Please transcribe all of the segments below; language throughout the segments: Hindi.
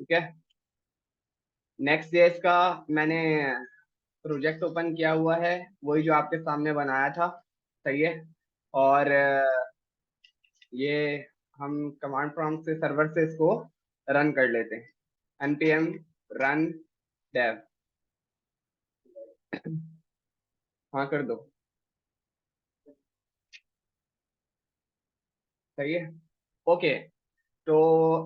ठीक है। नेक्स्ट जेएस का मैंने प्रोजेक्ट ओपन किया हुआ है, वही जो आपके सामने बनाया था। सही है। और ये हम कमांड प्रॉम्प्ट से सर्वर से इसको रन कर लेते हैं। npm run dev। हाँ कर दो। सही है। ओके। तो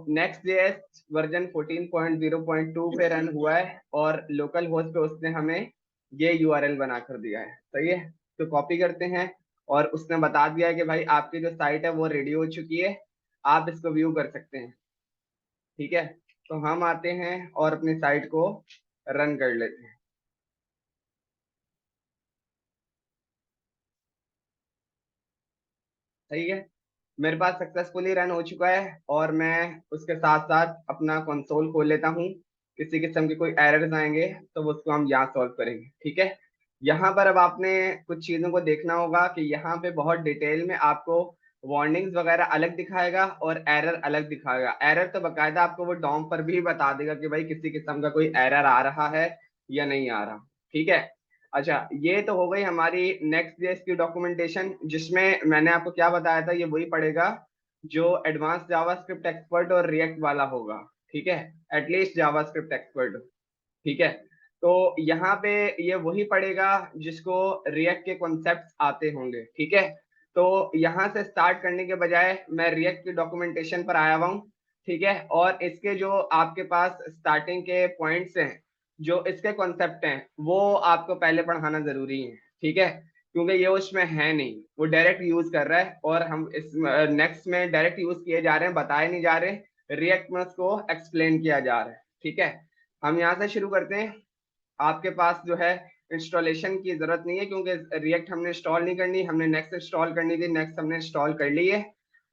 नेक्स्ट जेएस वर्जन 14.0.2 पे रन हुआ है और लोकल होस्ट पे उसने हमें ये यूआरएल बना कर दिया है। सही है। तो कॉपी करते हैं और उसने बता दिया है कि भाई आपकी जो साइट है वो रेडी हो चुकी है, आप इसको व्यू कर सकते हैं। ठीक है। तो हम आते हैं और अपनी साइट को रन कर लेते हैं। सही है। मेरे पास सक्सेसफुली रन हो चुका है और मैं उसके साथ साथ अपना कंसोल खोल लेता हूँ। किसी किस्म के कोई एरर्स आएंगे तो वो उसको हम यहाँ सॉल्व करेंगे। ठीक है। यहाँ पर अब आपने कुछ चीजों को देखना होगा कि यहाँ पे बहुत डिटेल में आपको वार्निंग्स वगैरह अलग दिखाएगा और एरर अलग दिखाएगा। एरर तो बकायदा आपको वो डॉम पर भी बता देगा कि भाई किसी किस्म का कोई एरर आ रहा है या नहीं आ रहा। ठीक है। अच्छा, ये तो हो गई हमारी नेक्स्ट जेएस की डॉक्यूमेंटेशन, जिसमें मैंने आपको क्या बताया था, ये वही पड़ेगा जो एडवांस जावास्क्रिप्ट एक्सपर्ट और रिएक्ट वाला होगा। ठीक है। At least JavaScript expert. ठीक है। तो यहाँ पे ये वही पड़ेगा जिसको रिएक्ट के कॉन्सेप्ट्स आते होंगे। ठीक है। तो यहाँ से स्टार्ट करने के बजाय मैं रिएक्ट की डॉक्यूमेंटेशन पर आया हुआ हूँ। ठीक है। और इसके जो आपके पास स्टार्टिंग के पॉइंट्स हैं, जो इसके कॉन्सेप्ट हैं, वो आपको पहले पढ़ाना जरूरी है। ठीक है। क्योंकि ये उसमें है नहीं, वो डायरेक्ट यूज कर रहा है और हम इस नेक्स्ट में डायरेक्ट यूज किए जा रहे हैं, बताए नहीं जा रहे। रिएक्ट में उसको एक्सप्लेन किया जा रहा है। ठीक है। हम यहाँ से शुरू करते हैं। आपके पास जो है इंस्टॉलेशन की जरूरत नहीं है, क्योंकि रिएक्ट हमने इंस्टॉल नहीं करनी, हमने नेक्स्ट इंस्टॉल करनी थी, नेक्स्ट हमने इंस्टॉल कर ली है।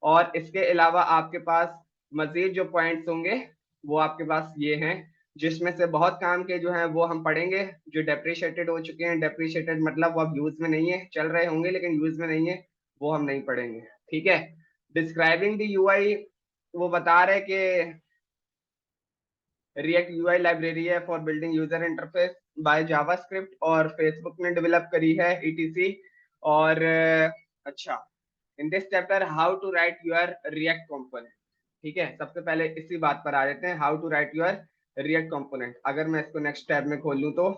और इसके अलावा आपके पास मजीद जो पॉइंट्स होंगे वो आपके पास ये हैं, जिसमें से बहुत काम के जो है वो हम पढ़ेंगे। जो डेप्रिशिएटेड हो चुके हैं, डेप्रिशिएटेड मतलब वो अब यूज में नहीं है, चल रहे होंगे लेकिन यूज में नहीं है, वो हम नहीं पढ़ेंगे। ठीक है। डिस्क्राइबिंग द यूआई, वो बता रहे कि रिएक्ट यूआई लाइब्रेरी है for building user interface by JavaScript और फेसबुक ने डेवलप करी है ईटीसी। और अच्छा, in this chapter how to write your React component. ठीक है। सबसे पहले इसी बात पर आ जाते हैं, how to write your React component. अगर मैं इसको नेक्स्ट टैब में खोल लूं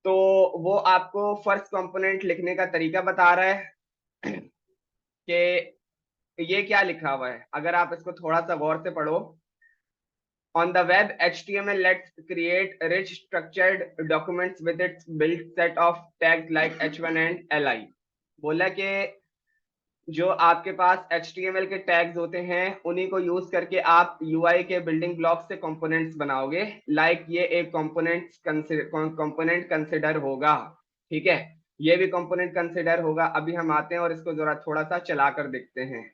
तो वो आपको फर्स्ट कंपोनेंट लिखने का तरीका बता रहा है कि ये क्या लिखा हुआ है। अगर आप इसको थोड़ा सा गौर से पढ़ो, on the web, HTML lets create rich structured documents with its built set of tags like h1 and li। बोला कि जो आपके पास HTML के टैग्स होते हैं उन्हीं को यूज करके आप UI के बिल्डिंग ब्लॉक से कंपोनेंट्स बनाओगे। लाइक ये एक कंपोनेंट कंसिडर होगा। ठीक है। ये भी कंपोनेंट कंसिडर होगा। अभी हम आते हैं और इसको जरा थोड़ा सा चला कर देखते हैं।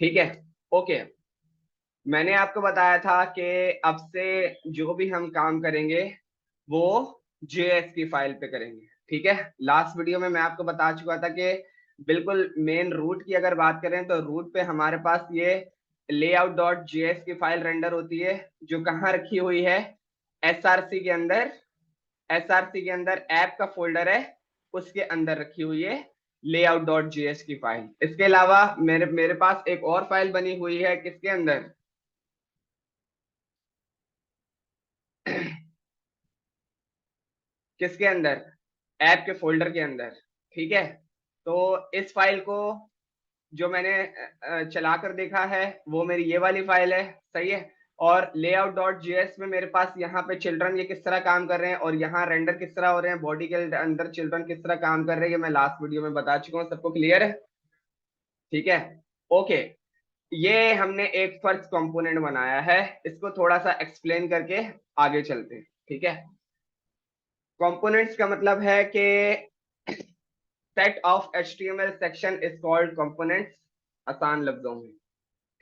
ठीक है। ओके। मैंने आपको बताया था कि अब से जो भी हम काम करेंगे वो जेएस की फाइल पे करेंगे। ठीक है। लास्ट वीडियो में मैं आपको बता चुका था कि बिल्कुल मेन रूट की अगर बात करें तो रूट पे हमारे पास ये लेआउट डॉट जेएस की फाइल रेंडर होती है, जो कहाँ रखी हुई है, एसआरसी के अंदर। एसआरसी के अंदर ऐप का फोल्डर है, उसके अंदर रखी हुई है लेआउट डॉट जेएस की फाइल। इसके अलावा मेरे मेरे पास एक और फाइल बनी हुई है, किसके अंदर, किसके अंदर, ऐप के फोल्डर के अंदर। ठीक है। तो इस फाइल को जो मैंने चला कर देखा है वो मेरी ये वाली फाइल है। सही है। और लेआउट डॉट जेएस में मेरे पास यहाँ पे चिल्ड्रन ये किस तरह काम कर रहे हैं और यहाँ रेंडर किस तरह हो रहे हैं, बॉडी के अंदर चिल्ड्रन किस तरह काम कर रहे हैं, ये मैं लास्ट वीडियो में बता चुका हूँ। सबको क्लियर है। ठीक है। ओके। ये हमने एक फर्स्ट कंपोनेंट बनाया है, इसको थोड़ा सा एक्सप्लेन करके आगे चलते हैं। ठीक है। कंपोनेंट्स का मतलब है कि set of HTML section is called components, आसान लफ्जों में।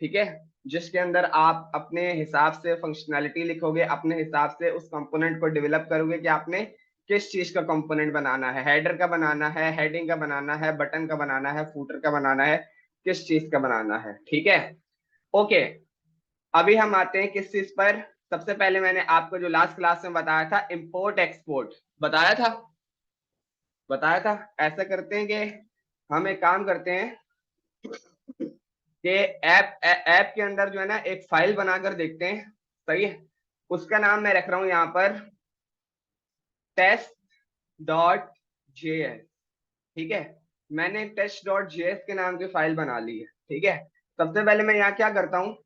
ठीक है। जिसके अंदर आप अपने हिसाब से फंक्शनैलिटी लिखोगे, अपने हिसाब से उस कंपोनेंट को डेवलप करोगे कि आपने किस चीज का कंपोनेंट बनाना है, हेडर का बनाना है, हेडिंग का बनाना है, बटन का बनाना है, फूटर का बनाना है, किस चीज का बनाना है। ठीक है। ओके। अभी हम आते हैं किस चीज पर। सबसे पहले मैंने आपको जो लास्ट क्लास में बताया था, इंपोर्ट एक्सपोर्ट बताया था, ऐसा करते हैं कि हम एक काम करते हैं कि ऐप के अंदर जो है ना एक फाइल बनाकर देखते हैं। सही है, उसका नाम मैं रख रहा हूं यहाँ पर test.js। ठीक है, मैंने test.js के नाम की फाइल बना ली है। ठीक है, सबसे पहले मैं यहाँ क्या करता हूँ,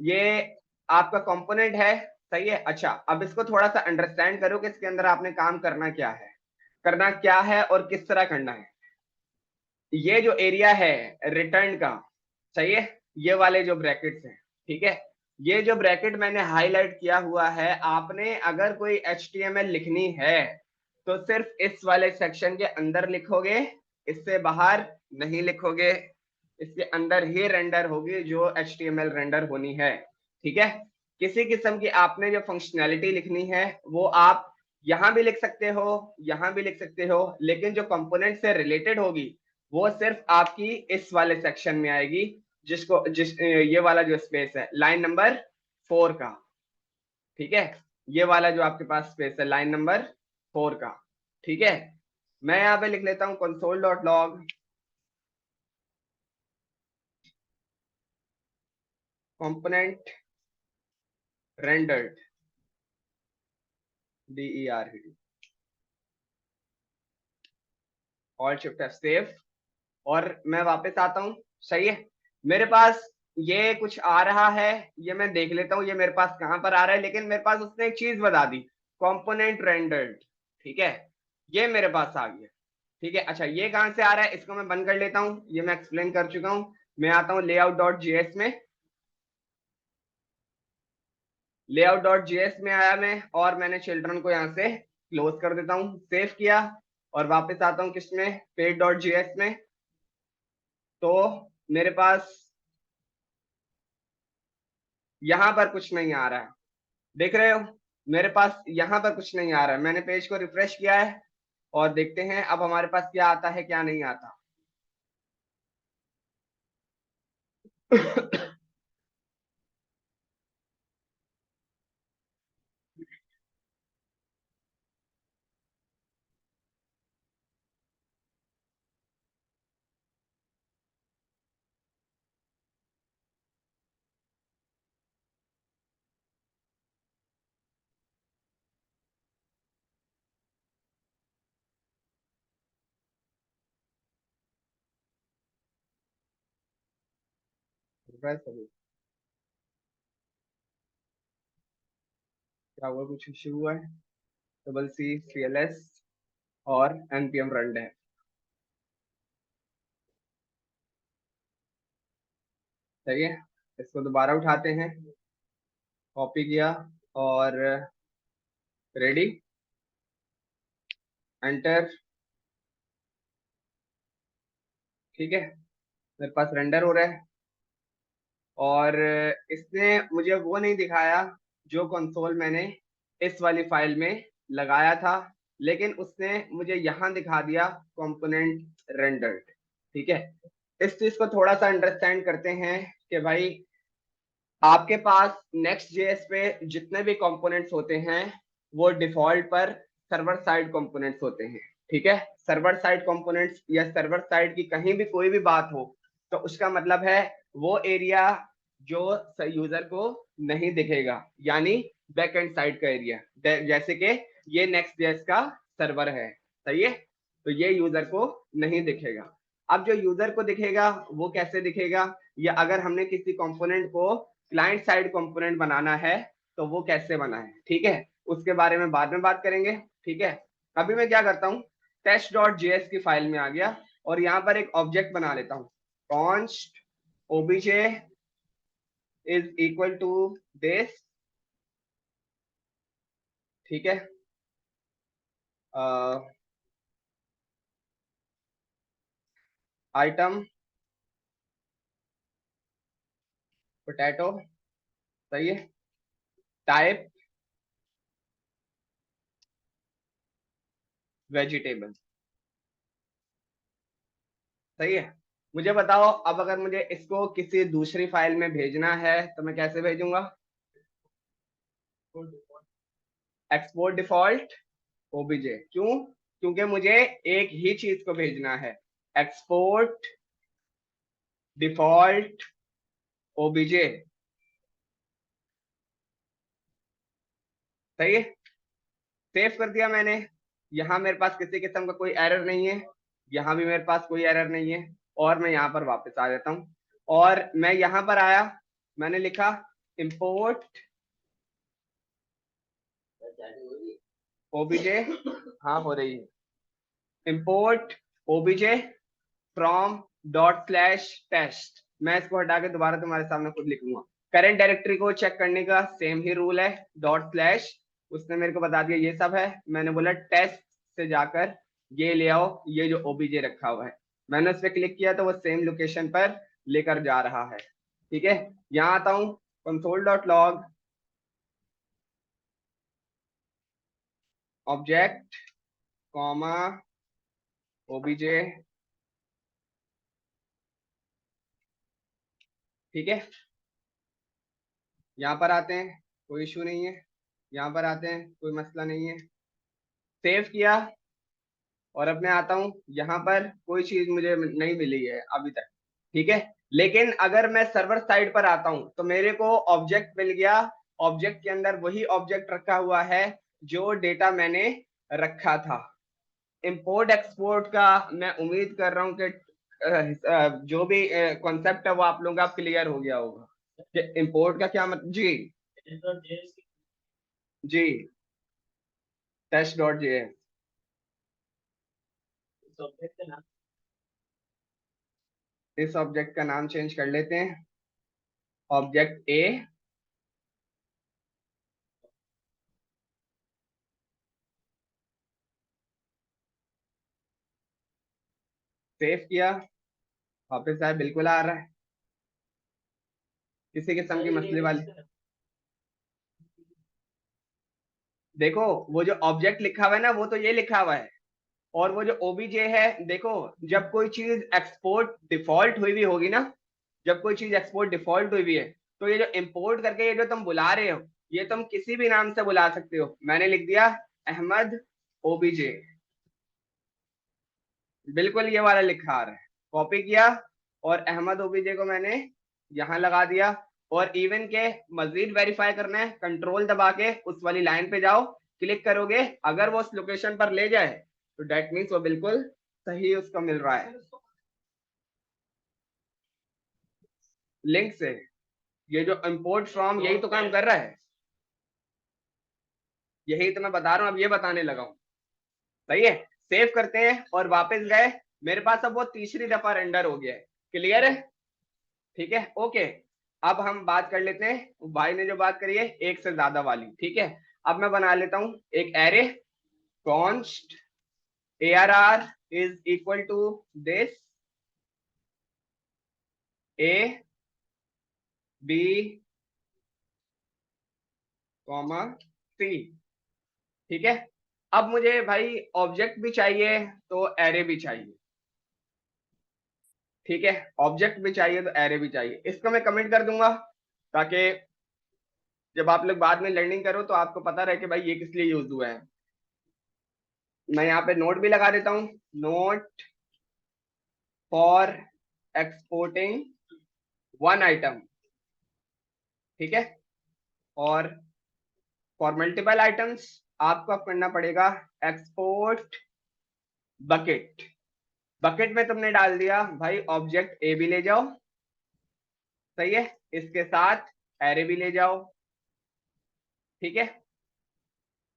ये आपका कंपोनेंट है। सही है, अच्छा अब इसको थोड़ा सा अंडरस्टैंड करो कि इसके अंदर आपने काम करना क्या है और किस तरह करना है। ये जो एरिया है रिटर्न का, सही है, ये वाले जो ब्रैकेट्स हैं, ठीक है, ये जो ब्रैकेट मैंने हाईलाइट किया हुआ है, आपने अगर कोई HTML लिखनी है तो सिर्फ इस वाले सेक्शन के अंदर लिखोगे, इससे बाहर नहीं लिखोगे। इसके अंदर ही रेंडर होगी जो HTML रेंडर होनी है। ठीक है, किसी किस्म की आपने जो फंक्शनैलिटी लिखनी है वो आप यहां भी लिख सकते हो, यहां भी लिख सकते हो, लेकिन जो कंपोनेंट से रिलेटेड होगी वो सिर्फ आपकी इस वाले सेक्शन में आएगी, जिस ये वाला जो स्पेस है लाइन नंबर 4 का। ठीक है, ये वाला जो आपके पास स्पेस है लाइन नंबर 4 का। ठीक है, मैं यहाँ पे लिख लेता हूँ console.log component rendered DERED, all shift F save, और मैं वापस आता हूँ। सही है, मेरे पास ये कुछ आ रहा है, ये मैं देख लेता हूँ ये मेरे पास कहां पर आ रहा है, लेकिन मेरे पास उसने एक चीज बता दी, कंपोनेंट रेंडर्ड। ठीक है, ये मेरे पास आ गया। ठीक है, अच्छा ये कहां से आ रहा है, इसको मैं बंद कर लेता हूँ, ये मैं एक्सप्लेन कर चुका हूँ। मैं आता हूँ layout.js में, layout.js में आया मैं, और मैंने चिल्ड्रन को यहाँ से क्लोज कर देता हूँ, सेव किया, और वापस आता हूँ किसमें, page.js में। तो मेरे पास यहां पर कुछ नहीं आ रहा है, देख रहे हो, मेरे पास यहां पर कुछ नहीं आ रहा है। मैंने पेज को रिफ्रेश किया है और देखते हैं अब हमारे पास क्या आता है क्या नहीं आता। क्या हुआ, कुछ इश्यू हुआ है, डबल सी CLS और npm रन है। सही है, इसको दोबारा उठाते हैं, कॉपी किया और रेडी, एंटर। ठीक है, मेरे पास रेंडर हो रहा है, और इसने मुझे वो नहीं दिखाया जो कंसोल मैंने इस वाली फाइल में लगाया था, लेकिन उसने मुझे यहाँ दिखा दिया कंपोनेंट रेंडर्ड। ठीक है, इस चीज को थोड़ा सा अंडरस्टैंड करते हैं कि भाई आपके पास नेक्स्ट जेएस पे जितने भी कंपोनेंट्स होते हैं वो डिफॉल्ट पर सर्वर साइड कंपोनेंट्स होते हैं। ठीक है, सर्वर साइड कंपोनेंट्स या सर्वर साइड की कहीं भी कोई भी बात हो तो उसका मतलब है वो एरिया जो यूजर को नहीं दिखेगा, यानी बैक एंड साइड का एरिया, जैसे कि ये नेक्स्ट जेएस का सर्वर है। सही है, तो ये यूजर को नहीं दिखेगा। अब जो यूजर को दिखेगा वो कैसे दिखेगा, या अगर हमने किसी कंपोनेंट को क्लाइंट साइड कंपोनेंट बनाना है तो वो कैसे बना है, ठीक है, उसके बारे में बाद में बात करेंगे। ठीक है, अभी मैं क्या करता हूँ, test.js की फाइल में आ गया और यहाँ पर एक ऑब्जेक्ट बना लेता हूँ, const obj is equal to this। ठीक है, आइटम पोटैटो, सही है, टाइप वेजिटेबल, सही है। मुझे बताओ अब अगर मुझे इसको किसी दूसरी फाइल में भेजना है तो मैं कैसे भेजूंगा? Export default OBJ. क्यों? क्योंकि मुझे एक ही चीज को भेजना है, एक्सपोर्ट डिफॉल्ट ओबीजे। सही है, सेव कर दिया मैंने। यहाँ मेरे पास किसी किस्म का कोई एरर नहीं है, यहाँ भी मेरे पास कोई एरर नहीं है। और मैं यहाँ पर वापस आ जाता हूँ और मैं यहाँ पर आया, मैंने लिखा इंपोर्ट ओबीजे। हाँ हो रही है। Import OBJ from dot slash test. मैं इसको हटा के दोबारा तुम्हारे सामने खुद लिखूंगा। करंट डायरेक्टरी को चेक करने का सेम ही रूल है, डॉट स्लैश। उसने मेरे को बता दिया ये सब है, मैंने बोला टेस्ट से जाकर ये ले आओ, ये जो ओबीजे रखा हुआ है। मैंने उस पर क्लिक किया तो वो सेम लोकेशन पर लेकर जा रहा है। ठीक है, यहाँ आता हूँ console dot log object comma OBJ. ठीक है, यहाँ पर आते हैं, कोई इशू नहीं है। यहाँ पर आते हैं, कोई मसला नहीं है। सेव किया और अब मैं आता हूँ, यहाँ पर कोई चीज मुझे नहीं मिली है अभी तक। ठीक है, लेकिन अगर मैं सर्वर साइड पर आता हूँ तो मेरे को ऑब्जेक्ट मिल गया। ऑब्जेक्ट के अंदर वही ऑब्जेक्ट रखा हुआ है जो डेटा मैंने रखा था। इंपोर्ट एक्सपोर्ट का मैं उम्मीद कर रहा हूँ कि जो भी कॉन्सेप्ट है वो आप लोगों का क्लियर हो गया होगा कि इंपोर्ट का क्या मतलब। जी जी, टेस्ट डॉट जे। इस ऑब्जेक्ट का नाम चेंज कर लेते हैं, ऑब्जेक्ट ए। सेव किया, वापस आया, बिल्कुल आ रहा है, किसी किस्म की मसले वाली। देखो वो जो ऑब्जेक्ट लिखा हुआ है ना, वो तो ये लिखा हुआ है। और वो जो ओबीजे है, देखो जब कोई चीज एक्सपोर्ट डिफॉल्ट हुई हुई होगी ना, जब कोई चीज एक्सपोर्ट डिफॉल्ट हुई हुई है, तो ये जो इंपोर्ट करके ये जो तुम बुला रहे हो, ये तुम किसी भी नाम से बुला सकते हो। मैंने लिख दिया अहमद ओबीजे, बिल्कुल ये वाला लिखा आ रहा है। कॉपी किया और अहमद ओबीजे को मैंने यहाँ लगा दिया। और इवन के मजीद वेरीफाई करना है, कंट्रोल दबा के उस वाली लाइन पे जाओ, क्लिक करोगे, अगर वो उस लोकेशन पर ले जाए तो डेट मीन्स वो बिल्कुल सही उसको मिल रहा है लिंक से। ये जो इंपोर्ट फ्रॉम यही तो काम कर रहा है, यही तो मैं बता रहा हूँ, अब ये बताने लगा हूँ। सही है, सेव करते हैं और वापस गए। मेरे पास अब वो तीसरी दफा रेंडर हो गया है। क्लियर है? ठीक है, ओके। अब हम बात कर लेते हैं, भाई ने जो बात करी है एक से ज्यादा वाली। ठीक है, अब मैं बना लेता हूं एक array, const ARR is equal to this A B comma C। ठीक है, अब मुझे भाई ऑब्जेक्ट भी चाहिए तो एरे भी चाहिए। ठीक है, ऑब्जेक्ट भी चाहिए तो एरे भी चाहिए। इसको मैं कमेंट कर दूंगा ताकि जब आप लोग बाद में लर्निंग करो तो आपको पता रहे कि भाई ये किस लिए यूज हुआ है। मैं यहाँ पे नोट भी लगा देता हूँ, note for exporting one item. ठीक है, और फॉर मल्टीपल आइटम्स आपको अब करना पड़ेगा एक्सपोर्ट बकेट। बकेट में तुमने डाल दिया भाई ऑब्जेक्ट ए भी ले जाओ, सही है, इसके साथ एरे भी ले जाओ। ठीक है,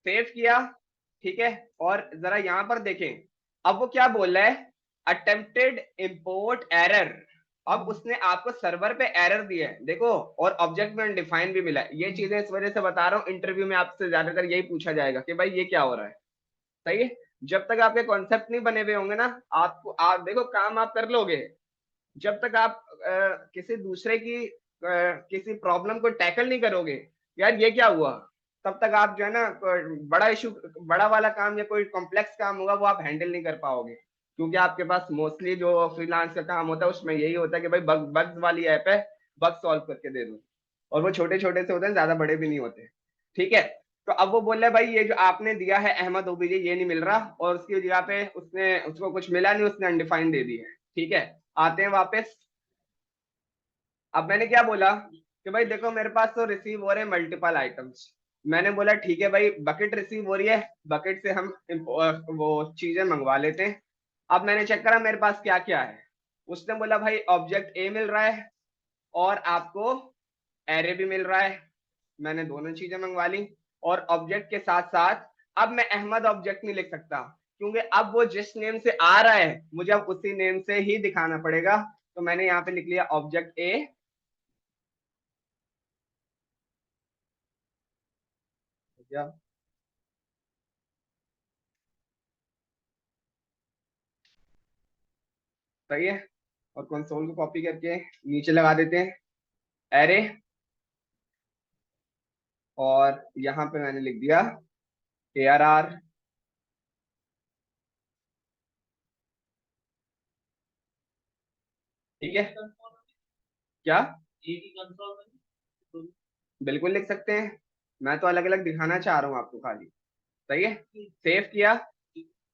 सेव किया। ठीक है, और जरा यहां पर देखें, अब वो क्या बोल रहा है, अटेम्प्टेड इंपोर्ट एरर। अब उसने आपको सर्वर पे एरर दिया है, देखो, और ऑब्जेक्ट में अनडिफाइंड भी मिला है। ये चीजें इस वजह से बता रहा हूँ, इंटरव्यू में आपसे ज्यादातर यही पूछा जाएगा कि भाई ये क्या हो रहा है। सही है, जब तक आपके कॉन्सेप्ट नहीं बने हुए होंगे ना, आपको, आप देखो काम आप कर लोगे, जब तक आप किसी दूसरे की किसी प्रॉब्लम को टैकल नहीं करोगे, यार ये क्या हुआ, तब तक आप जो है ना बड़ा इशू, बड़ा वाला काम या कोई कॉम्प्लेक्स काम होगा वो आप हैंडल नहीं कर पाओगे। क्योंकि आपके पास मोस्टली जो फ्रीलांस का काम होता है उसमें यही होता है कि भाई बग्स वाली ऐप है, बग सॉल्व करके दे दो, और वो छोटे छोटे से होते हैं, ज्यादा बड़े भी नहीं होते। ठीक है, तो अब वो बोल रहा है भाई ये जो आपने दिया है अहमद ओबीजे ये नहीं मिल रहा, और उसकी जगह पे उसने उसको कुछ मिला नहीं, उसने अनडिफाइंड दे दी है। ठीक है, आते हैं वापस। अब मैंने क्या बोला कि भाई देखो मेरे पास तो रिसीव हो रहे हैं मल्टीपल आइटम्स। मैंने बोला ठीक है भाई बकेट रिसीव हो रही है, बकेट से हम वो चीजें मंगवा लेते हैं। अब मैंने चेक करा मेरे पास क्या क्या है। उसने बोला भाई ऑब्जेक्ट ए मिल रहा है और आपको एरे भी मिल रहा है। मैंने दोनों चीजें मंगवा ली, और ऑब्जेक्ट के साथ साथ अब मैं अहमद ऑब्जेक्ट नहीं लिख सकता, क्योंकि अब वो जिस नेम से आ रहा है मुझे अब उसी नेम से ही दिखाना पड़ेगा। तो मैंने यहाँ पे लिख लिया ऑब्जेक्ट ए। क्या सही है, और कंसोल को कॉपी करके नीचे लगा देते हैं एरे, और यहाँ पे मैंने लिख दिया ARR। ठीक है, क्या बिल्कुल लिख सकते हैं, मैं तो अलग अलग दिखाना चाह रहा हूँ आपको खाली। सही है, सेव किया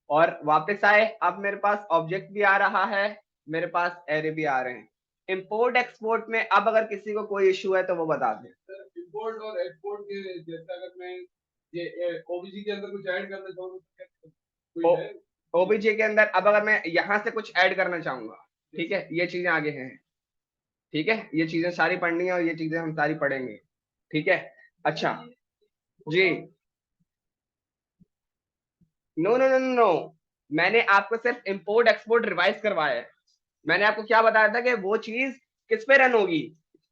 और वापस आए। अब मेरे पास ऑब्जेक्ट भी आ रहा है, मेरे पास एरे भी आ रहे हैं। इंपोर्ट एक्सपोर्ट में अब अगर किसी को कोई इशू है तो वो बता दें। इंपोर्ट और एक्सपोर्ट के जैसा अगर मैं ये ओबीजी के अंदर कुछ ऐड करना चाहूँ तो ओबीजी के अंदर अब अगर मैं यहाँ से कुछ ऐड करना चाहूंगा, ठीक है, ये चीजें आगे हैं। ठीक है, ये चीजें सारी पढ़नी है और ये चीजें हम सारी पढ़ेंगे। ठीक है, अच्छा जी। नो नो नो नो, मैंने आपको सिर्फ इंपोर्ट एक्सपोर्ट रिवाइज करवाया है। मैंने आपको क्या बताया था कि वो चीज किस पे रन होगी,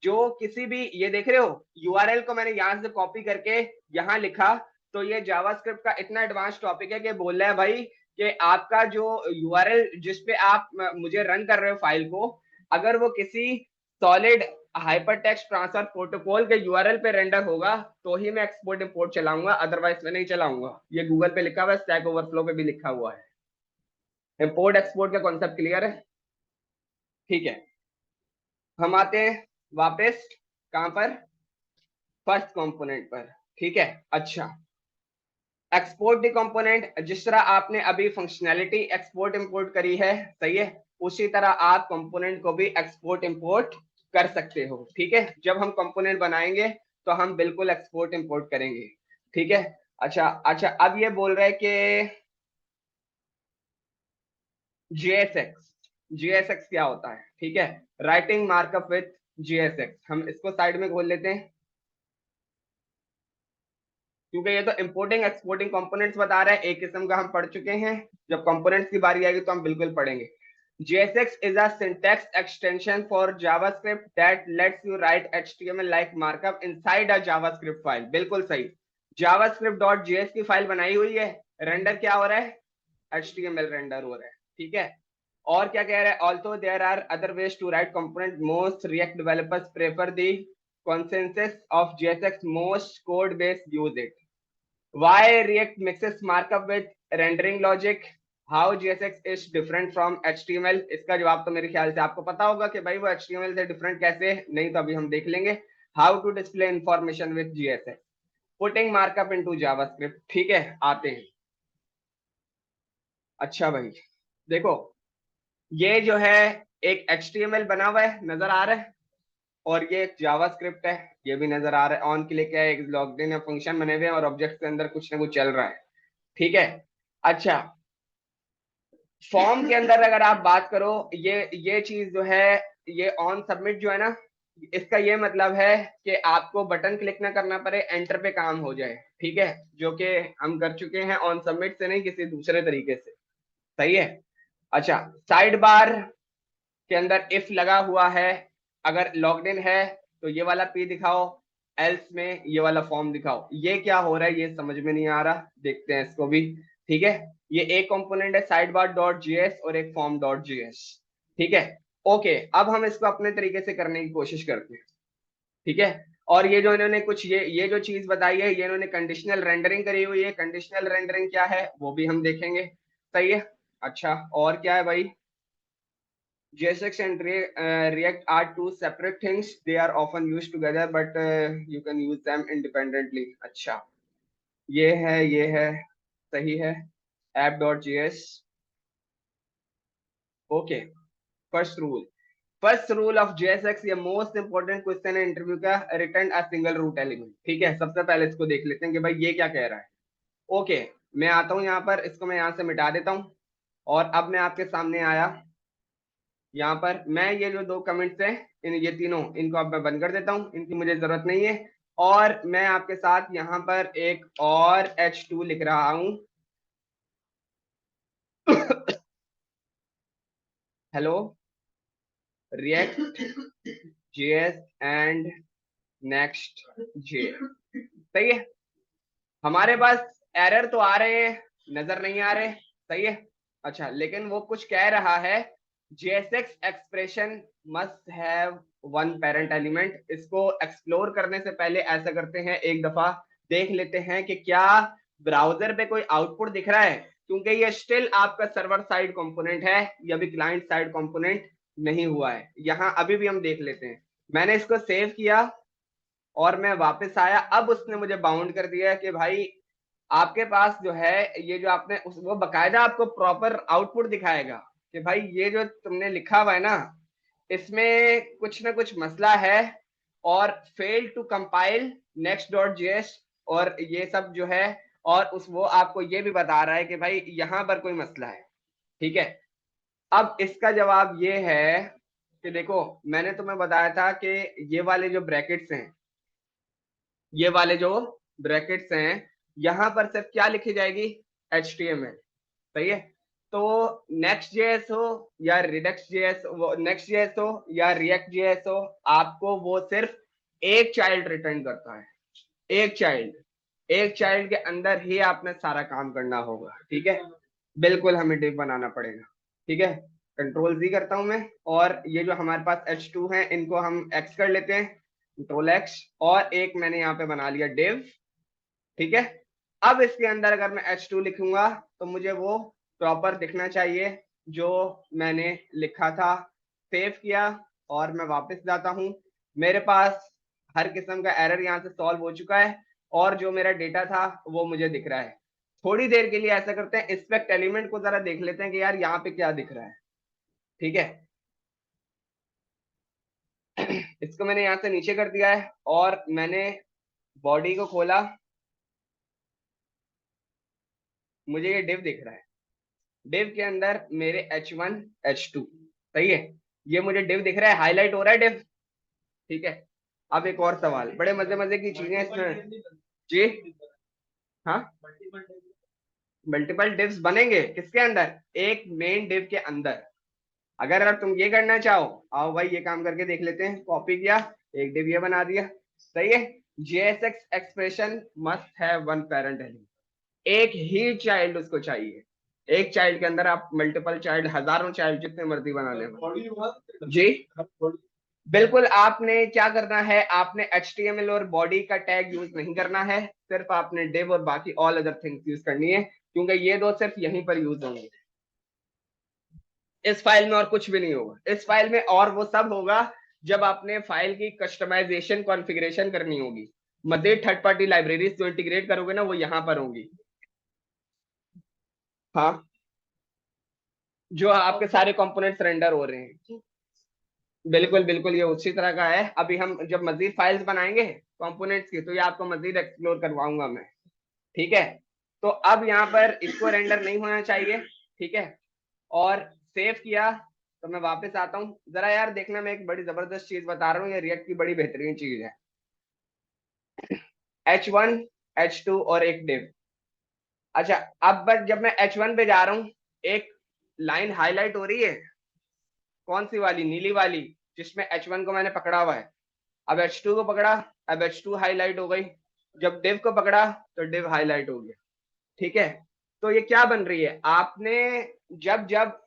जो किसी भी, ये देख रहे हो यूआरएल को मैंने यहां से कॉपी करके यहाँ लिखा। तो ये जावास्क्रिप्ट का इतना एडवांस टॉपिक है कि बोल रहा है भाई कि आपका जो यूआरएल जिस पे आप मुझे रन कर रहे हो फाइल को, अगर वो किसी solid hyper text transfer protocol के यूआरएल पे रेंडर होगा तो ही मैं एक्सपोर्ट इंपोर्ट चलाऊंगा, अदरवाइज मैं नहीं चलाऊंगा। ये गूगल पे लिखा हुआ है, स्टैक ओवरफ्लो पे भी लिखा हुआ है। इंपोर्ट एक्सपोर्ट का कॉन्सेप्ट क्लियर है? ठीक है, हम आते हैं वापस कहां पर, फर्स्ट कंपोनेंट पर। ठीक है, अच्छा, एक्सपोर्ट दी कंपोनेंट, जिस तरह आपने अभी फंक्शनैलिटी एक्सपोर्ट इंपोर्ट करी है, सही है, उसी तरह आप कंपोनेंट को भी एक्सपोर्ट इंपोर्ट कर सकते हो। ठीक है, जब हम कंपोनेंट बनाएंगे तो हम बिल्कुल एक्सपोर्ट इंपोर्ट करेंगे। ठीक है, अच्छा अच्छा, अब ये बोल रहे हैं कि जीएसएक्स, जीएसएक्स क्या होता है? ठीक है, राइटिंग मार्कअप विथ जीएसएक्स, हम इसको साइड में खोल लेते हैं, क्योंकि ये तो इंपोर्टिंग एक्सपोर्टिंग कंपोनेंट्स बता रहा है, एक किस्म का हम पढ़ चुके हैं। जब कंपोनेंट्स की बारी आएगी तो हम बिल्कुल पढ़ेंगे। JSX is a syntax extension for JavaScript that lets you write HTML like markup inside a JavaScript file। बिल्कुल सही, javascript.js की फाइल बनाई हुई है, रेंडर क्या हो रहा है? HTML रेंडर हो रहा है। ठीक है, और क्या कह रहा है? Also there are other ways to write component, most React developers prefer the consensus of JSX, most code base use it। Why React mixes markup with rendering logic? How JSX is different from HTML? इसका जवाब तो मेरे ख्याल से आपको पता होगा कि भाई वो HTML से डिफरेंट कैसे है, नहीं तो अभी हम देख लेंगे। How to display information with JSX? Putting markup into JavaScript। ठीक है, आते हैं। अच्छा भाई देखो, ये जो है एक HTML बना हुआ है, नजर आ रहा है, और ये एक जावास्क्रिप्ट है, ये भी नजर आ रहा है। ऑन क्लिक है, एक लॉगिन है, फंक्शन बने हुए हैं और ऑब्जेक्ट के अंदर कुछ ना कुछ चल रहा है। ठीक है, अच्छा, फॉर्म के अंदर अगर आप बात करो, ये चीज जो है, ये ऑन सबमिट जो है ना, इसका ये मतलब है कि आपको बटन क्लिक ना करना पड़े, एंटर पे काम हो जाए। ठीक है, जो कि हम कर चुके हैं ऑन सबमिट से, नहीं किसी दूसरे तरीके से। सही है, अच्छा, साइड बार के अंदर इफ लगा हुआ है, अगर लॉग्ड इन है तो ये वाला पी दिखाओ, एल्स में ये वाला फॉर्म दिखाओ। ये क्या हो रहा है ये समझ में नहीं आ रहा, देखते हैं इसको भी। ठीक है, ये एक कंपोनेंट है साइड बार डॉट जीएस और एक फॉर्म डॉट जीएस। ठीक है, ओके, अब हम इसको अपने तरीके से करने की कोशिश करते हैं। ठीक है, और ये जो इन्होंने कुछ ये जो चीज बताई है, ये इन्होंने कंडीशनल रेंडरिंग करी हुई है। कंडीशनल रेंडरिंग क्या है वो भी हम देखेंगे। सही है, अच्छा, और क्या है भाई? JSX and React are two separate things. They are often used together, but you can use them independently. अच्छा, ये है सही है। app.js, okay. First rule of JSX, ये मोस्ट इंपॉर्टेंट क्वेश्चन है इंटरव्यू का। Return a single root element. ठीक है, सबसे पहले इसको देख लेते हैं कि भाई ये क्या कह रहा है। ओके, मैं आता हूँ यहाँ पर, इसको मैं यहाँ से मिटा देता हूँ। और अब मैं आपके सामने आया, यहाँ पर मैं ये जो दो कमेंट्स हैं, इन ये तीनों, इनको अब मैं बंद कर देता हूँ, इनकी मुझे जरूरत नहीं है। और मैं आपके साथ यहाँ पर एक और H2 लिख रहा हूँ। Hello, react JS and next J. सही है, हमारे पास एरर तो आ रहे हैं, नजर नहीं आ रहे। सही है, अच्छा, लेकिन वो कुछ कह रहा है, JSX expression must have one parent element. इसको एक्सप्लोर करने से पहले ऐसा करते हैं, एक दफा देख लेते हैं कि क्या ब्राउजर पे कोई आउटपुट दिख रहा है, क्योंकि ये स्टिल आपका सर्वर साइड कंपोनेंट है, ये अभी क्लाइंट साइड कंपोनेंट नहीं हुआ है। यहाँ अभी भी हम देख लेते हैं। मैंने इसको सेव किया और मैं वापस आया, अब उसने मुझे बाउंड कर दिया कि भाई आपके पास जो है, ये जो आपने वो बकायदा आपको प्रॉपर आउटपुट दिखाएगा कि भाई ये जो तुमने लिखा हुआ है ना, इसमें कुछ ना कुछ मसला है। और फेल टू कंपाइल next.js और ये सब जो है, और उस वो आपको ये भी बता रहा है कि भाई यहाँ पर कोई मसला है। ठीक है, अब इसका जवाब ये है कि देखो, मैंने तुम्हें बताया था कि ये वाले जो ब्रैकेट्स हैं, ये वाले जो ब्रैकेट्स हैं, यहां पर सिर्फ क्या लिखी जाएगी? HTML। सही है, तो नेक्स्ट जेएस हो या रिडक्स जेएस, वो नेक्स्ट जेएस हो या रिएक्ट जेएस हो, आपको वो सिर्फ एक चाइल्ड रिटर्न करता है। एक चाइल्ड, एक चाइल्ड के अंदर ही आपने सारा काम करना होगा। ठीक है, बिल्कुल हमें डिव बनाना पड़ेगा। ठीक है, कंट्रोल जी करता हूं मैं, और ये जो हमारे पास H2 है, इनको हम एक्स कर लेते हैं, कंट्रोल एक्स, और एक मैंने यहाँ पे बना लिया डिव। ठीक है, अब इसके अंदर अगर मैं H2 लिखूंगा तो मुझे वो प्रॉपर दिखना चाहिए जो मैंने लिखा था। सेव किया और मैं वापस जाता हूं, मेरे पास हर किस्म का एरर यहाँ से सॉल्व हो चुका है, और जो मेरा डेटा था वो मुझे दिख रहा है। थोड़ी देर के लिए ऐसा करते हैं, इंस्पेक्ट एलिमेंट को जरा देख लेते हैं कि यार यहाँ पे क्या दिख रहा है। ठीक है, इसको मैंने यहाँ से नीचे कर दिया है और मैंने बॉडी को खोला, मुझे ये डिव दिख रहा है। डिव के अंदर मेरे H1 H2, सही है, ये मुझे डिव दिख रहा है, हाईलाइट हो रहा है डिव। ठीक है, अब एक और सवाल, बड़े मजे मजे की चीजें इसमें। जी, हाँ, मल्टीपल डिव्स बनेंगे किसके अंदर? एक मेन डिव के अंदर। अगर तुम ये करना चाहो, आओ भाई ये काम करके देख लेते हैं। कॉपी किया, एक डिव ये बना दिया। सही है, JSX expression must have one parent element. एक ही चाइल्ड उसको चाहिए। एक चाइल्ड के अंदर आप मल्टीपल चाइल्ड, हजारों चाइल्ड, जितने मर्जी बना ले। जी, बिल्कुल, आपने क्या करना है, आपने HTML और बॉडी का टैग यूज नहीं करना है, सिर्फ आपने div और बाकी ऑल अदर थिंग्स यूज करनी है, क्योंकि ये दो सिर्फ यहीं पर यूज होंगे। इस फाइल में और कुछ भी नहीं होगा। इस फाइल में और वो सब होगा जब आपने फाइल की कस्टमाइजेशन कॉन्फ़िगरेशन करनी होगी। मजीद थर्ड पार्टी लाइब्रेरीज जो इंटीग्रेट करोगे ना, वो यहाँ पर होंगी। हाँ, जो आपके सारे कंपोनेंट्स रेंडर हो रहे हैं। बिल्कुल बिल्कुल, ये उसी तरह का है। अभी हम जब मजीद फाइल्स बनाएंगे कंपोनेंट्स की, तो ये आपको मजीद एक्सप्लोर करवाऊंगा मैं। ठीक है, तो अब यहाँ पर इसको रेंडर नहीं होना चाहिए। ठीक है, और सेव किया, तो मैं वापस आता हूँ। जरा यार देखना, मैं एक बड़ी जबरदस्त चीज बता रहा हूँ, ये रिएक्ट की बड़ी बेहतरीन चीज है। H1 H2 और एक div। अच्छा, अब बस जब मैं H1 पे जा रहा हूँ, एक लाइन हाईलाइट हो रही है, कौन सी वाली? नीली वाली, जिसमें H1 को मैंने पकड़ा हुआ है। अब H2 को पकड़ा, अब H2 हाईलाइट हो गई। जब डिव को पकड़ा तो डिव हाईलाइट हो गया। ठीक है, तो ये क्या बन रही है? आपने जब जब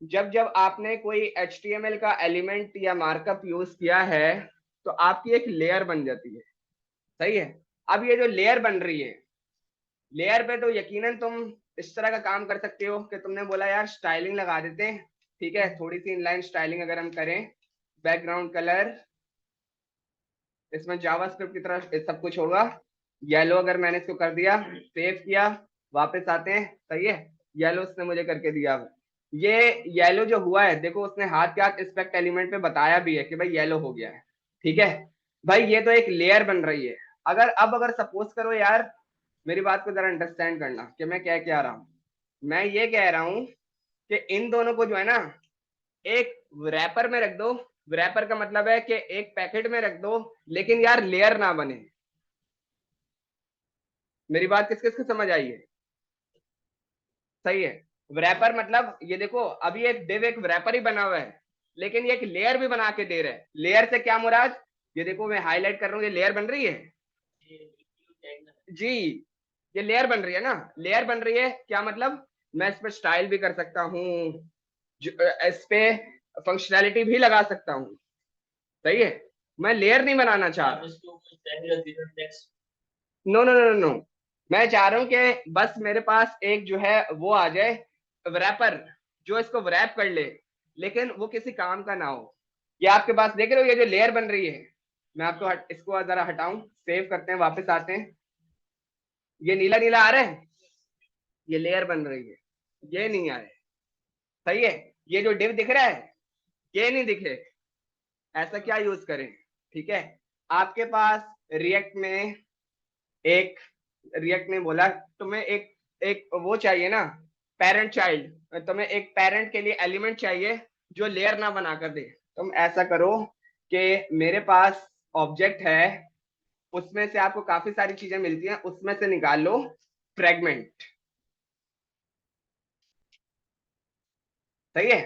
जब जब आपने कोई HTML का एलिमेंट या मार्कअप यूज किया है, तो आपकी एक लेयर बन जाती है। सही है, अब ये जो लेयर बन रही है, लेयर पे तो यकीनन तुम इस तरह का काम कर सकते हो कि तुमने बोला यार स्टाइलिंग लगा देते हैं, ठीक है, थोड़ी सी इनलाइन स्टाइलिंग अगर हम करें, बैकग्राउंड कलर इसमें जावास्क्रिप्ट की तरह सब कुछ होगा। येलो अगर मैंने इसको कर दिया, सेव किया, वापस आते हैं, सही है, येलो उसने मुझे करके दिया। ये येलो जो हुआ है, देखो उसने हाथ के हाथ इंस्पेक्ट एलिमेंट पे बताया भी है कि भाई येलो हो गया है, ठीक है भाई, ये तो एक लेयर बन रही है। अगर सपोज करो यार, मेरी बात को जरा अंडरस्टैंड करना कि मैं क्या कह रहा हूँ। मैं ये कह रहा हूँ कि इन दोनों को जो है ना, एक रैपर में रख दो। रैपर का मतलब है कि एक पैकेट में रख दो, लेकिन यार लेयर ना बने। मेरी बात किस किस को समझ आई है? सही है। रैपर मतलब ये देखो, अभी एक डिव एक रैपर ही बना हुआ है, लेकिन ये एक लेयर भी बना के दे रहा है। लेयर से क्या मुराद, ये देखो मैं हाईलाइट कर रहा हूँ, ये लेयर बन रही है जी, ये लेयर बन रही है ना। लेयर बन रही है क्या मतलब, मैं इस पर स्टाइल भी कर सकता हूँ, इस पे फंक्शनैलिटी भी लगा सकता हूँ, सही है। मैं लेयर नहीं बनाना चाह रहा। नो नो नो नो, मैं चाह रहा हूँ कि बस मेरे पास एक जो है वो आ जाए, रैपर, जो इसको रैप कर ले, लेकिन वो किसी काम का ना हो। ये आपके पास देख रहे हो, ये जो लेयर बन रही है, मैं आपको इसको जरा हटाऊं, सेव करते हैं, वापस आते हैं। ये नीला नीला आ रहा है, ये लेयर बन रही है, ये नहीं आ रहा है, सही है। ये जो डिव दिख रहा है, ये नहीं दिखे, ऐसा क्या यूज करें? ठीक है, आपके पास रिएक्ट में एक, रिएक्ट ने बोला तुम्हें एक एक वो चाहिए ना, पेरेंट चाइल्ड, तुम्हें एक पेरेंट के लिए एलिमेंट चाहिए जो लेयर ना बना कर दे। तुम ऐसा करो कि मेरे पास ऑब्जेक्ट है, उसमें से आपको काफी सारी चीजें मिलती हैं, उसमें से निकाल लो फ्रेगमेंट, सही है।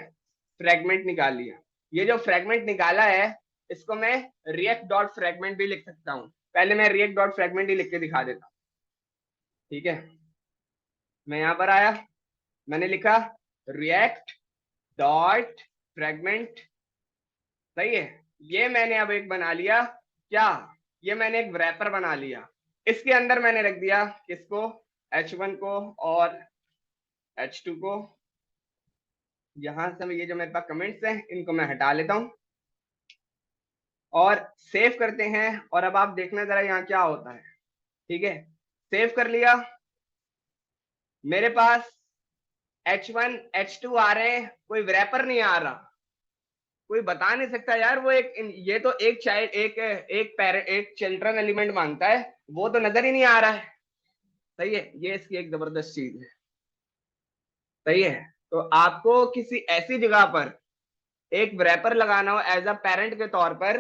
फ्रेगमेंट निकाल लिया, ये जो फ्रेगमेंट निकाला है, इसको मैं रिएक्ट डॉट फ्रेगमेंट भी लिख सकता हूँ। पहले मैं रिएक्ट डॉट फ्रेगमेंट ही लिख के दिखा देता हूँ, ठीक है। मैं यहां पर आया, मैंने लिखा रिएक्ट डॉट फ्रेगमेंट, सही है। ये मैंने अब एक बना लिया, क्या, ये मैंने एक रैपर बना लिया। इसके अंदर मैंने रख दिया किसको, H1 को और H2 को। यहां से ये जो मेरे पास कमेंट्स हैं, इनको मैं हटा लेता हूं और सेव करते हैं। और अब आप देखना जरा यहाँ क्या होता है, ठीक है। सेव कर लिया, मेरे पास H1 H2 आ रहे हैं, कोई रैपर नहीं आ रहा। कोई बता नहीं सकता यार, वो एक, ये तो एक चाइल्ड, एक पेरेंट, एक चिल्ड्रन एलिमेंट मांगता है, वो तो नजर ही नहीं आ रहा है, सही है। ये इसकी एक जबरदस्त चीज है, सही है। तो आपको किसी ऐसी जगह पर एक रैपर लगाना हो एज अ पेरेंट के तौर पर,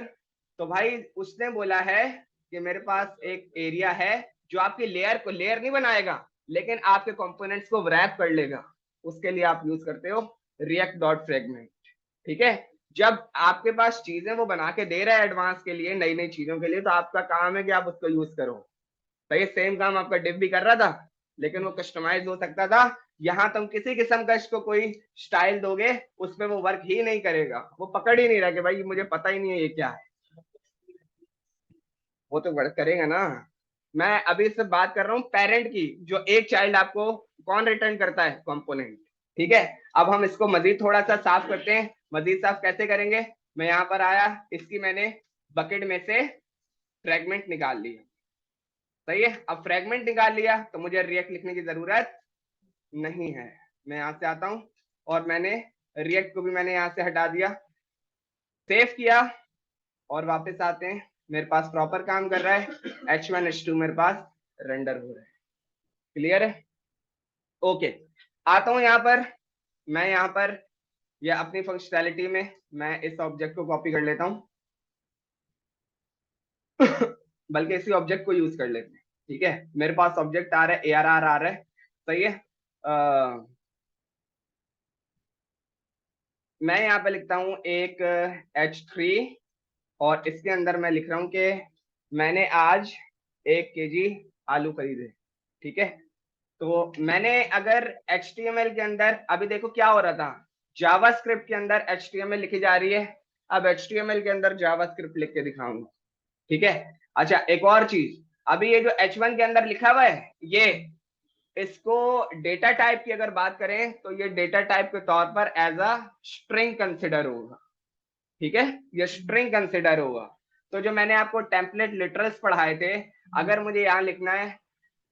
तो भाई उसने बोला है कि मेरे पास एक एरिया है जो आपकी लेयर को लेयर नहीं बनाएगा, लेकिन आपके कंपोनेंट्स को रैप कर लेगा। उसके लिए आप यूज करते हो रिएक्ट डॉट फ्रेगमेंट, ठीक है। जब आपके पास चीजें वो बना के दे रहा है एडवांस के लिए, नई नई चीजों के लिए, तो आपका काम है कि आप उसको यूज करो। तो ये सेम काम आपका डिव भी कर रहा था, लेकिन वो कस्टमाइज हो सकता था। यहाँ तुम किसी किस्म का इसको कोई स्टाइल दोगे, उसमें वो वर्क ही नहीं करेगा, वो पकड़ ही नहीं रहा कि भाई मुझे पता ही नहीं है ये क्या है। वो तो वर्क करेगा ना। मैं अभी से बात कर रहा हूँ पेरेंट की, जो एक चाइल्ड आपको कौन रिटर्न करता है, कंपोनेंट, ठीक है। अब हम इसको मजीद थोड़ा सा साफ करते हैं। मजीद साफ कैसे करेंगे, मैं यहाँ पर आया, इसकी मैंने बकेट में से फ्रेगमेंट निकाल लिया, सही है। अब फ्रेगमेंट निकाल लिया तो मुझे रिएक्ट लिखने की जरूरत नहीं है। मैं यहाँ से आता हूँ और मैंने रिएक्ट को भी मैंने यहाँ से हटा दिया, सेव किया और वापस आते हैं। मेरे पास प्रॉपर काम कर रहा है, H1 H2 मेरे पास रेंडर हो रहा है, क्लियर है, ओके। आता हूँ यहाँ पर, मैं यहाँ पर या अपनी फंक्शनैलिटी में मैं इस ऑब्जेक्ट को कॉपी कर लेता हूँ बल्कि इसी ऑब्जेक्ट को यूज कर लेते हैं, ठीक है। मेरे पास ऑब्जेक्ट आ रहा है, ARR आ रहा है, सही है। मैं यहाँ पे लिखता हूँ एक H3 और इसके अंदर मैं लिख रहा हूँ कि मैंने आज 1 kg आलू खरीदे, ठीक है। तो मैंने अगर HTML के अंदर, अभी देखो क्या हो रहा था, जावास्क्रिप्ट के अंदर HTML लिखी जा रही है, अब HTML के अंदर जावास्क्रिप्ट लिख के दिखाऊंगा, ठीक है। अच्छा एक और चीज, अभी ये जो H1 के अंदर लिखा हुआ है, इसको डेटा टाइप की अगर बात करें तो ये डेटा टाइप के तौर पर एज अ स्ट्रिंग कंसिडर होगा, ठीक है, ये स्ट्रिंग कंसिडर होगा। तो जो मैंने आपको टेम्पलेट लिटरल्स पढ़ाए थे, अगर मुझे यहाँ लिखना है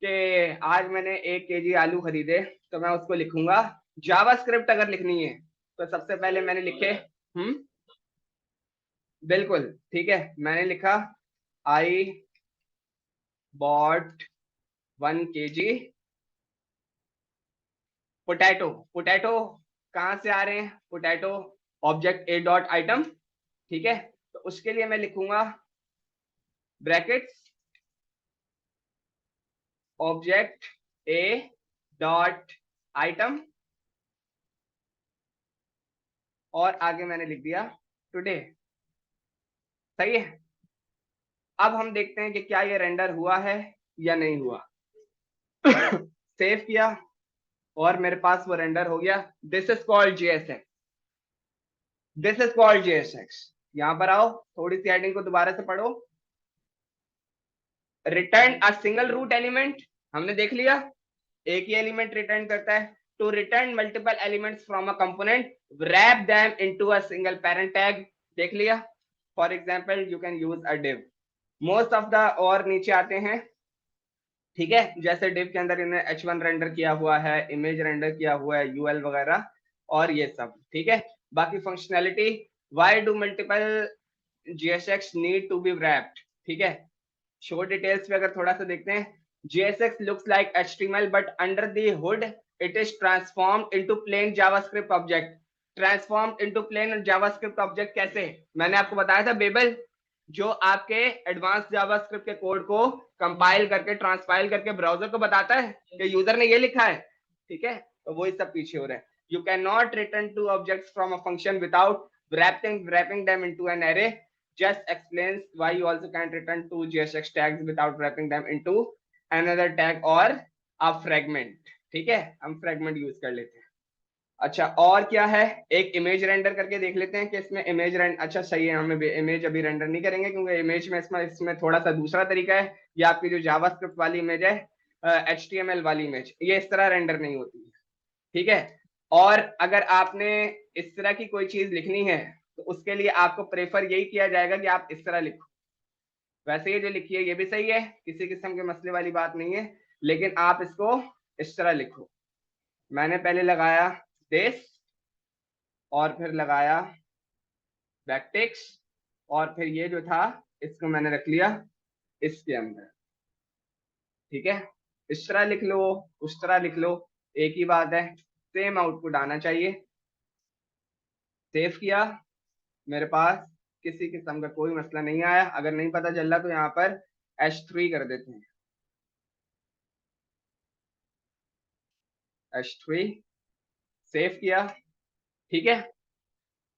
कि आज मैंने 1 kg आलू खरीदे, तो मैं उसको लिखूंगा। जावास्क्रिप्ट अगर लिखनी है तो सबसे पहले मैंने लिखे बिल्कुल ठीक है, मैंने लिखा I bought 1 kg potato. Potato कहां से आ रहे हैं? Potato object A dot item, ठीक है। तो उसके लिए मैं लिखूंगा brackets object A dot item, और आगे मैंने लिख दिया टुडे। सही है। अब हम देखते हैं कि क्या ये रेंडर हुआ है या नहीं हुआ। सेव किया और मेरे पास वो रेंडर हो गया। This is called JSX, this is called JSX। यहां पर आओ, थोड़ी सी हेडिंग को दोबारा से पढ़ो। Return a single root element, हमने देख लिया एक ही एलिमेंट रिटर्न करता है। To return multiple elements from a component, wrap them into a single parent tag, देख लिया। For example you can use a div। Most of the, और नीचे आते हैं, ठीक है, जैसे div के अंदर इन्हें h1 रेंडर किया हुआ है, इमेज रेंडर किया हुआ है, यूएल वगैरह और ये सब, ठीक है। बाकी functionality, why do multiple JSX need to be wrapped, ठीक है। शो डिटेल्स पे अगर थोड़ा सा देखते हैं, JSX looks like HTML but under the hood it is transformed into plain JavaScript object। Transform into plain JavaScript object कैसे? मैंने आपको बताया था बेबल, जो आपके एडवांस जावास्क्रिप्ट के कोड को कंपाइल करके ट्रांसपाइल करके ब्राउजर को बताता है कि यूजर ने ये लिखा है, ठीक है। तो वही सब पीछे हो रहा है। You can not return two objects from a function without wrapping them into an array, just explains why you also can't return two JSX tags without wrapping them into another tag or a fragment, ठीक है। हम फ्रेगमेंट यूज कर लेते हैं। अच्छा, और क्या है, एक इमेज रेंडर करके देख लेते हैं कि इसमें इमेज रेंडर, अच्छा सही है, हमें इमेज अभी रेंडर नहीं करेंगे क्योंकि इमेज में इसमें थोड़ा सा दूसरा तरीका है। ये आपकी जो जावास्क्रिप्ट वाली इमेज है, HTML वाली इमेज, ये इस तरह रेंडर नहीं होती है, ठीक है। और अगर आपने इस तरह की कोई चीज लिखनी है तो उसके लिए आपको प्रेफर यही किया जाएगा कि आप इस तरह लिखो। वैसे ये जो लिखी है ये भी सही है, किसी किस्म के मसले वाली बात नहीं है, लेकिन आप इसको इस तरह लिखो। मैंने पहले लगाया दिस, और फिर लगाया बैकटिक्स, और फिर ये जो था इसको मैंने रख लिया इसके अंदर, ठीक है। इस तरह लिख लो, उस तरह लिख लो, एक ही बात है, सेम आउटपुट आना चाहिए। सेव किया, मेरे पास किसी किस्म का कोई मसला नहीं आया। अगर नहीं पता चल रहा तो यहाँ पर H3 कर देते हैं, H3। सेव किया, ठीक है,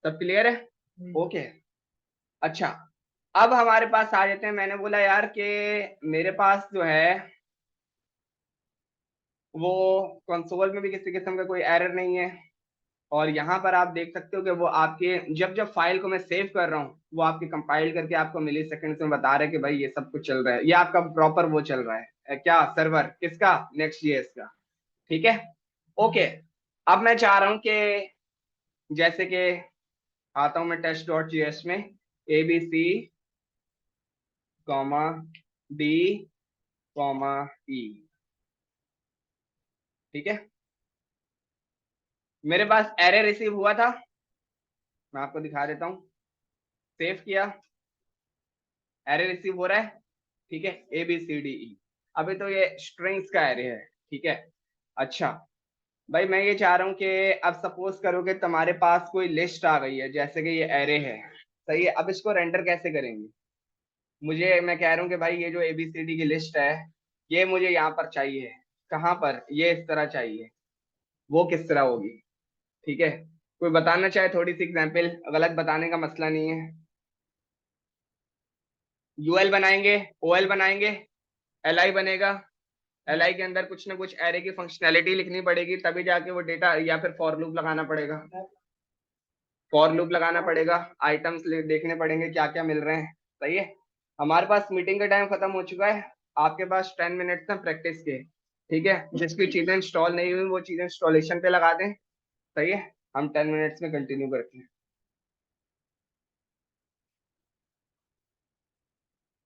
सब क्लियर है, ओके। अच्छा, अब हमारे पास आ जाते हैं, मैंने बोला यार कि मेरे पास जो है वो कंसोल में भी किसी किस्म का कोई एरर नहीं है, और यहाँ पर आप देख सकते हो कि वो आपके जब जब फाइल को मैं सेव कर रहा हूँ वो आपके कंपाइल करके आपको मिली सेकंड्स में बता रहा है कि भाई ये सब कुछ चल रहा है, ये आपका प्रॉपर वो चल रहा है, क्या सर्वर किसका, Next.js का, ठीक है, ओके। अब मैं चाह रहा हूँ कि जैसे कि आता हूँ मैं test.js में ABC, D, E, ठीक है। मेरे पास एरर रिसीव हुआ था, मैं आपको दिखा देता हूँ। सेव किया, एरर रिसीव हो रहा है, ठीक है, ABCDE। अभी तो ये स्ट्रिंग्स का एरे है, ठीक है। अच्छा भाई, मैं ये चाह रहा हूँ कि अब सपोज करो कि तुम्हारे पास कोई लिस्ट आ गई है, जैसे कि ये एरे है, सही है। अब इसको रेंडर कैसे करेंगे? मैं कह रहा हूँ कि भाई ये जो ABCD की लिस्ट है ये मुझे यहाँ पर चाहिए, कहाँ पर, ये इस तरह चाहिए, वो किस तरह होगी, ठीक है। कोई बताना चाहे थोड़ी सी एग्जांपल, गलत बताने का मसला नहीं है। UL बनाएंगे, OL बनाएंगे, LI बनेगा, LI के अंदर कुछ ना कुछ एरे की फंक्शनैलिटी लिखनी पड़ेगी, तभी जाके वो डेटा, या फिर फॉर लूप लगाना पड़ेगा, फॉर लूप लगाना पड़ेगा, आइटम्स देखने पड़ेंगे क्या क्या मिल रहे हैं, सही है। हमारे पास मीटिंग का टाइम खत्म हो चुका है, आपके पास 10 मिनट्स हैं प्रैक्टिस के, ठीक है, जिसकी चीजें इंस्टॉल नहीं हुई वो चीजें इंस्टॉलेशन पे लगा दें। सही है, हम 10 मिनट्स में कंटिन्यू करते हैं।